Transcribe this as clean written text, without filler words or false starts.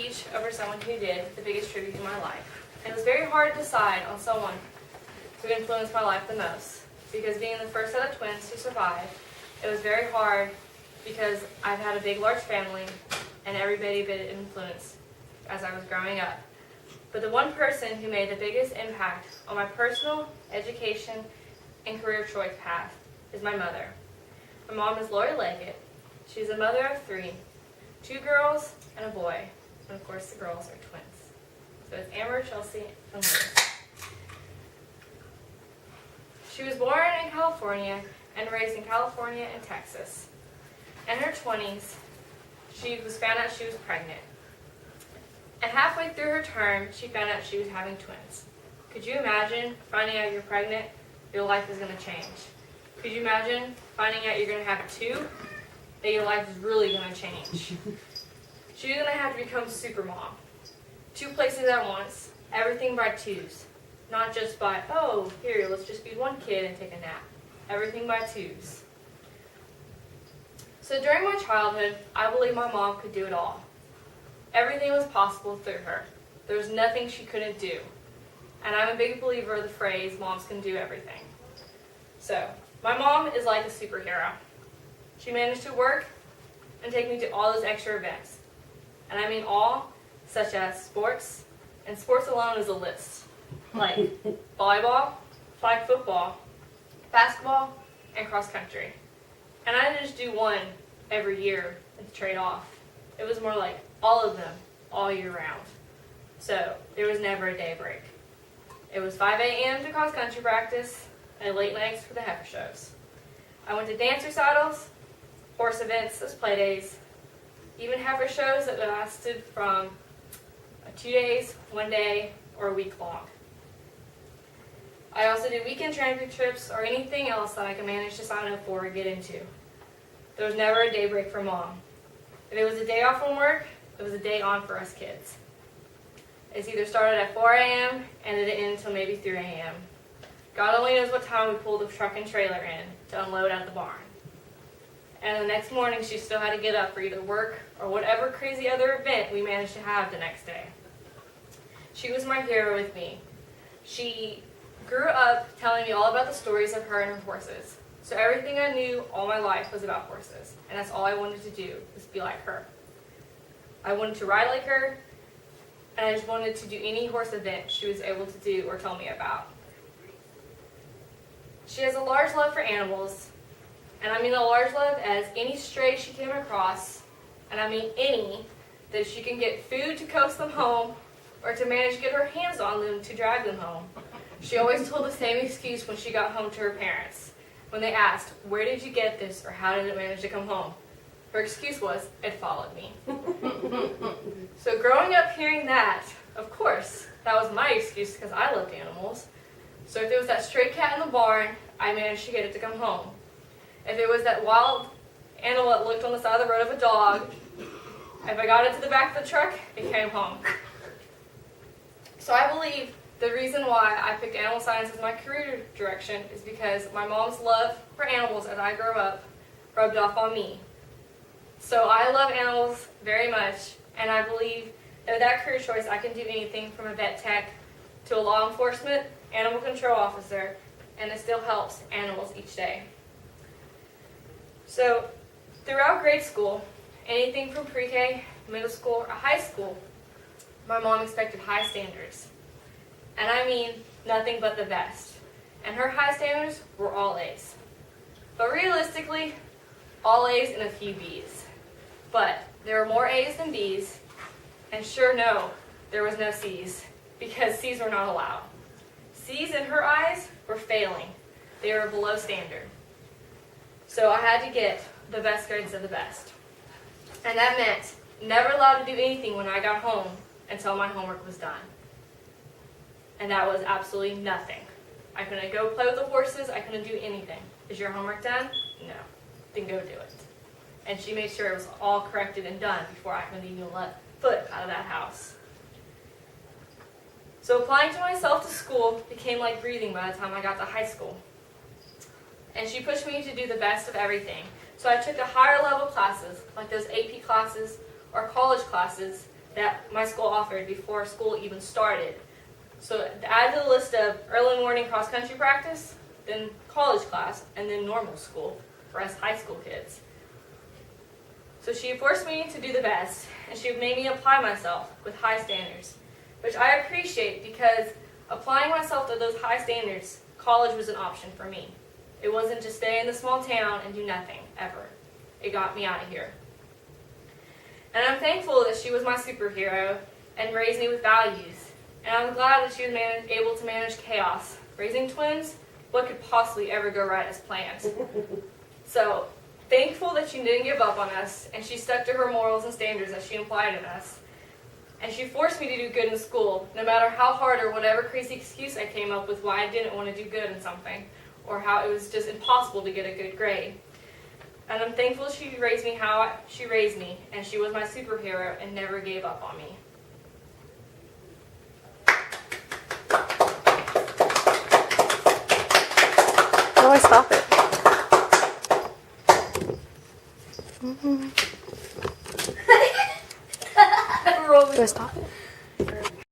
speech over someone who did the biggest tribute in my life. And it was very hard to decide on someone who influenced my life the most, because being the first set of twins to survive, it was very hard because I've had a big, large family and everybody bit influence as I was growing up. But the one person who made the biggest impact on my personal, education, and career choice path is my mother. My mom is Lori Leggett. She's a mother of 3, 2 girls and a boy. And of course the girls are twins. So it's Amber, Chelsea, and Liz. She was born in California and raised in California and Texas. In her 20s, she was found out she was pregnant. And halfway through her term, she found out she was having twins. Could you imagine finding out you're pregnant? Your life is going to change. Could you imagine finding out you're going to have 2? That your life is really going to change. She's going to have to become super mom. 2 places at once, everything by 2s. Not just by, oh, here, let's just feed 1 kid and take a nap. Everything by 2s. So during my childhood, I believe my mom could do it all. Everything was possible through her. There was nothing she couldn't do. And I'm a big believer of the phrase, moms can do everything. So, my mom is like a superhero. She managed to work and take me to all those extra events. And I mean all, such as sports, and sports alone is a list. Like volleyball, flag football, basketball, and cross country. And I didn't just do one every year and trade off. It was more like all of them, all year round. So there was never a day break. It was 5 a.m. to cross country practice and late nights for the heifer shows. I went to dance recitals, horse events, those play days, even heifer shows that lasted from 2 days, 1 day, or a week long. I also did weekend transit trips or anything else that I could manage to sign up for or get into. There was never a day break for mom. If it was a day off from work, it was a day on for us kids. It's either started at 4 a.m. and it ended until maybe 3 a.m. God only knows what time we pulled the truck and trailer in to unload out the barn. And the next morning she still had to get up for either work or whatever crazy other event we managed to have the next day. She was my hero with me. She grew up telling me all about the stories of her and her horses. So everything I knew all my life was about horses, and that's all I wanted to do, was be like her. I wanted to ride like her, and I just wanted to do any horse event she was able to do or tell me about. She has a large love for animals, and I mean a large love as any stray she came across, and I mean any, that she can get food to coax them home, or to manage to get her hands on them to drag them home. She always told the same excuse when she got home to her parents. When they asked, where did you get this, or how did it manage to come home? Her excuse was, it followed me. So growing up hearing that, of course, that was my excuse because I loved animals. So if it was that stray cat in the barn, I managed to get it to come home. If it was that wild animal that looked on the side of the road of a dog, if I got it to the back of the truck, it came home. So I believe the reason why I picked animal science as my career direction is because my mom's love for animals as I grew up rubbed off on me. So I love animals very much, and I believe that with that career choice I can do anything from a vet tech to a law enforcement, animal control officer, and it still helps animals each day. So throughout grade school, anything from pre-K, middle school, or high school, my mom expected high standards. And I mean nothing but the best. And her high standards were all A's. But realistically, all A's and a few B's. But there were more A's than B's, and sure no, there was no C's, because C's were not allowed. C's in her eyes were failing. They were below standard. So I had to get the best grades of the best. And that meant never allowed to do anything when I got home until my homework was done. And that was absolutely nothing. I couldn't go play with the horses. I couldn't do anything. Is your homework done? No. Then go do it. And she made sure it was all corrected and done before I could even let foot out of that house. So applying to myself to school became like breathing by the time I got to high school. And she pushed me to do the best of everything. So I took the higher level classes, like those AP classes or college classes, that my school offered before school even started. So add to the list of early morning cross-country practice, then college class, and then normal school for us high school kids. So she forced me to do the best, and she made me apply myself with high standards, which I appreciate because applying myself to those high standards, college was an option for me. It wasn't just stay in the small town and do nothing, ever. It got me out of here. And I'm thankful that she was my superhero and raised me with values. And I'm glad that she was able to manage chaos. Raising twins, what could possibly ever go right as planned? So, thankful that she didn't give up on us, and she stuck to her morals and standards that she implied in us. And she forced me to do good in school, no matter how hard or whatever crazy excuse I came up with why I didn't want to do good in something, or how it was just impossible to get a good grade. And I'm thankful she raised me how she raised me, and she was my superhero and never gave up on me. How do I stop it? Do I stop it?